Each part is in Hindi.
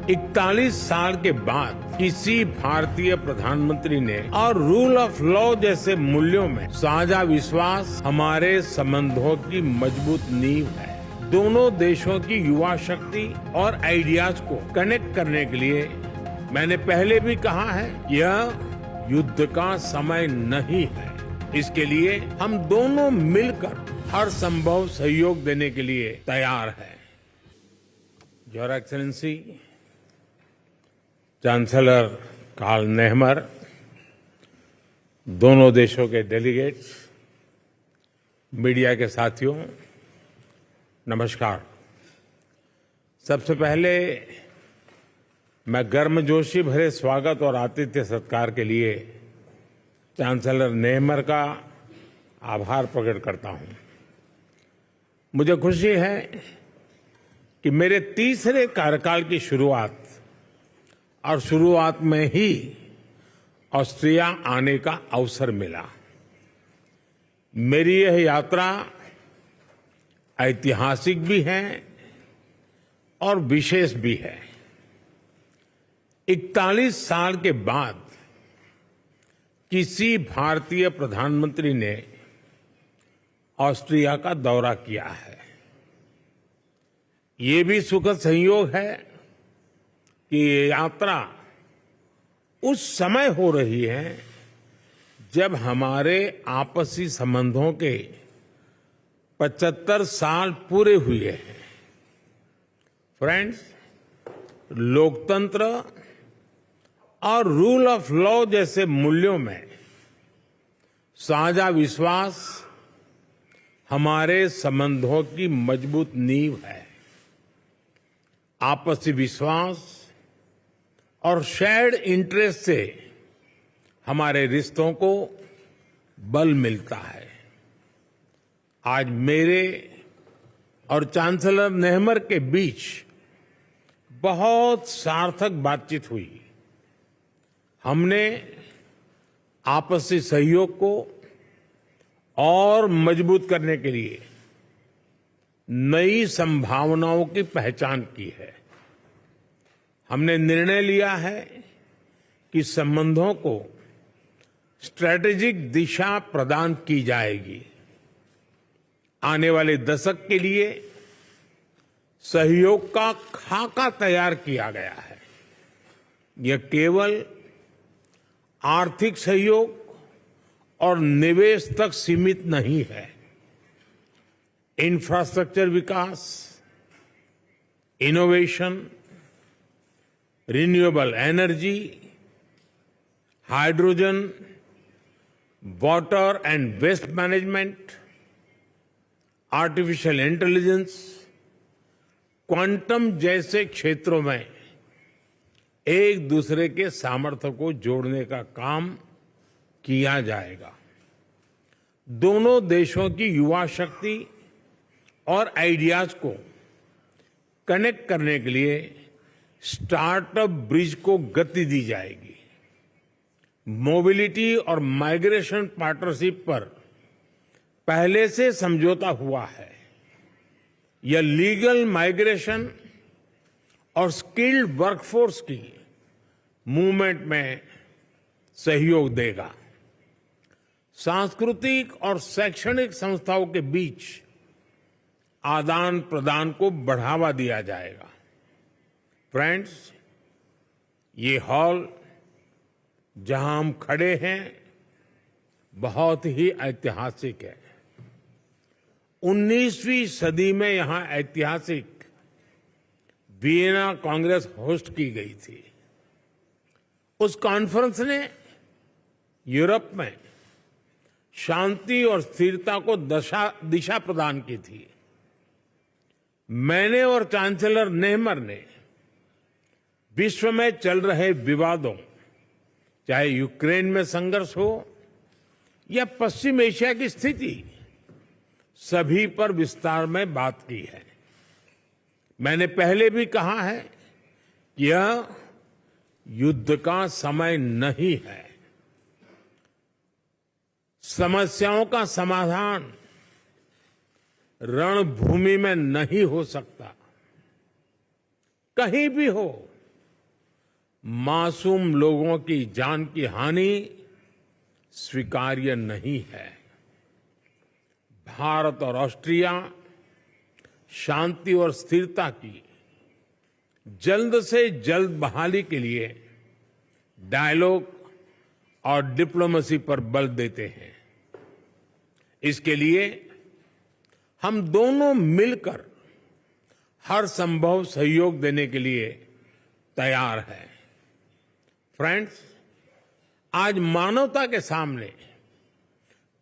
41 साल के बाद किसी भारतीय प्रधानमंत्री ने और रूल ऑफ लॉ जैसे मूल्यों में साझा विश्वास हमारे संबंधों की मजबूत नींव है। दोनों देशों की युवा शक्ति और आइडियाज को कनेक्ट करने के लिए मैंने पहले भी कहा है, यह युद्ध का समय नहीं है। इसके लिए हम दोनों मिलकर हर संभव सहयोग देने के लिए तैयार हैं। Your excellency, chancellor Karl Nehammer, दोनों देशों के डेलीगेट्स, मीडिया के साथियों, नमस्कार। सबसे पहले मैं गर्मजोशी भरे स्वागत और आतिथ्य सत्कार के लिए चांसलर नेहमर का आभार प्रकट करता हूं। मुझे खुशी है कि मेरे तीसरे कार्यकाल की शुरुआत में ही ऑस्ट्रिया आने का अवसर मिला। मेरी यह यात्रा ऐतिहासिक भी है और विशेष भी है। 41 साल के बाद किसी भारतीय प्रधानमंत्री ने ऑस्ट्रिया का दौरा किया है। ये भी सुखद संयोग है कि ये यात्रा उस समय हो रही है जब हमारे आपसी संबंधों के 75 साल पूरे हुए हैं। फ्रेंड्स, लोकतंत्र और रूल ऑफ लॉ जैसे मूल्यों में साझा विश्वास हमारे संबंधों की मजबूत नींव है। आपसी विश्वास और शेयर्ड इंटरेस्ट से हमारे रिश्तों को बल मिलता है। आज मेरे और चांसलर नेहमर के बीच बहुत सार्थक बातचीत हुई। हमने आपसी सहयोग को और मजबूत करने के लिए नई संभावनाओं की पहचान की है। हमने निर्णय लिया है कि संबंधों को स्ट्रैटेजिक दिशा प्रदान की जाएगी। आने वाले दशक के लिए सहयोग का खाका तैयार किया गया है। यह केवल आर्थिक सहयोग और निवेश तक सीमित नहीं है। इंफ्रास्ट्रक्चर विकास, innovation, renewable energy, hydrogen, water and waste management, artificial intelligence, quantum जैसे क्षेत्रों में एक दूसरे के सामर्थ्य को जोड़ने का काम किया जाएगा। दोनों देशों की युवा शक्ति और आइडियाज को कनेक्ट करने के लिए स्टार्टअप ब्रिज को गति दी जाएगी। मोबिलिटी और माइग्रेशन पार्टनरशिप पर पहले से समझौता हुआ है। यह लीगल माइग्रेशन और स्किल्ड वर्कफोर्स की मूवमेंट में सहयोग देगा। सांस्कृतिक और शैक्षणिक संस्थाओं के बीच आदान प्रदान को बढ़ावा दिया जाएगा। फ्रेंड्स, ये हॉल जहां हम खड़े हैं बहुत ही ऐतिहासिक है। 19वीं सदी में यहां ऐतिहासिक वियना कांग्रेस होस्ट की गई थी। उस कॉन्फ्रेंस ने यूरोप में शांति और स्थिरता को दिशा प्रदान की थी। मैंने और चांसलर नेहमर ने विश्व में चल रहे विवादों, चाहे यूक्रेन में संघर्ष हो या पश्चिम एशिया की स्थिति, सभी पर विस्तार में बात की है। मैंने पहले भी कहा है कि यह युद्ध का समय नहीं है। समस्याओं का समाधान रणभूमि में नहीं हो सकता। कहीं भी हो, मासूम लोगों की जान की हानि स्वीकार्य नहीं है। भारत और ऑस्ट्रिया शांति और स्थिरता की जल्द से जल्द बहाली के लिए डायलॉग और डिप्लोमेसी पर बल देते हैं। इसके लिए हम दोनों मिलकर हर संभव सहयोग देने के लिए तैयार हैं। फ्रेंड्स, आज मानवता के सामने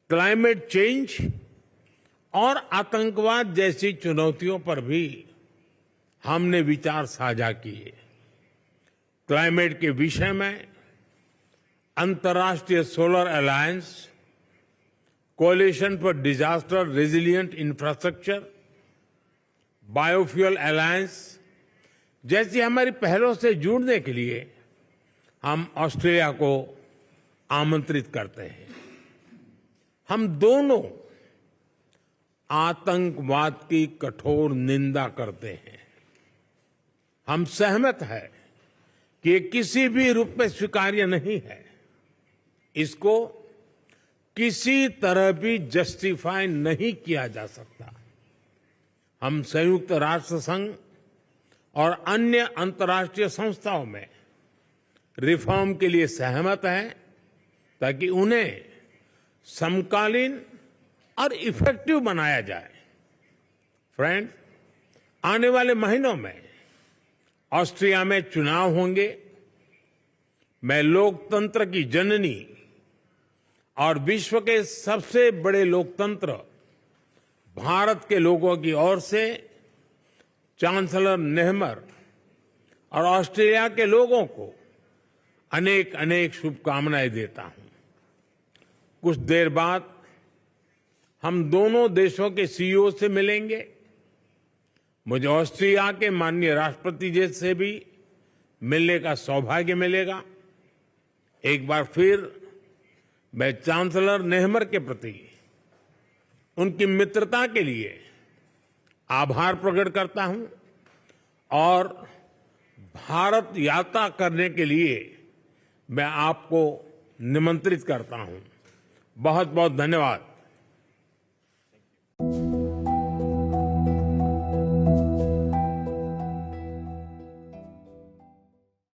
क्लाइमेट चेंज और आतंकवाद जैसी चुनौतियों पर भी हमने विचार साझा किए। क्लाइमेट के विषय में अंतर्राष्ट्रीय solar alliance, coalition for disaster resilient infrastructure, biofuel alliance जैसी हमारी पहलों से जुड़ने के लिए हम ऑस्ट्रेलिया को आमंत्रित करते हैं। हम दोनों आतंकवाद की कठोर निंदा करते हैं। हम सहमत हैं कि ये किसी भी रूप में स्वीकार्य नहीं है। इसको किसी तरह भी जस्टिफाई नहीं किया जा सकता। हम संयुक्त राष्ट्र संघ और अन्य अंतर्राष्ट्रीय संस्थाओं में रिफॉर्म के लिए सहमत हैं ताकि उन्हें समकालीन और इफेक्टिव बनाया जाए। फ्रेंड्स, आने वाले महीनों में ऑस्ट्रिया में चुनाव होंगे। मैं लोकतंत्र की जननी और विश्व के सबसे बड़े लोकतंत्र भारत के लोगों की ओर से चांसलर नेहमर और ऑस्ट्रेलिया के लोगों को अनेक अनेक शुभकामनाएं देता हूं। कुछ देर बाद हम दोनों देशों के सीईओ से मिलेंगे। मुझे ऑस्ट्रिया के माननीय राष्ट्रपति जी से भी मिलने का सौभाग्य मिलेगा। एक बार फिर मैं चांसलर नेहमर के प्रति उनकी मित्रता के लिए आभार प्रकट करता हूं और भारत यात्रा करने के लिए मैं आपको निमंत्रित करता हूं। बहुत बहुत धन्यवाद।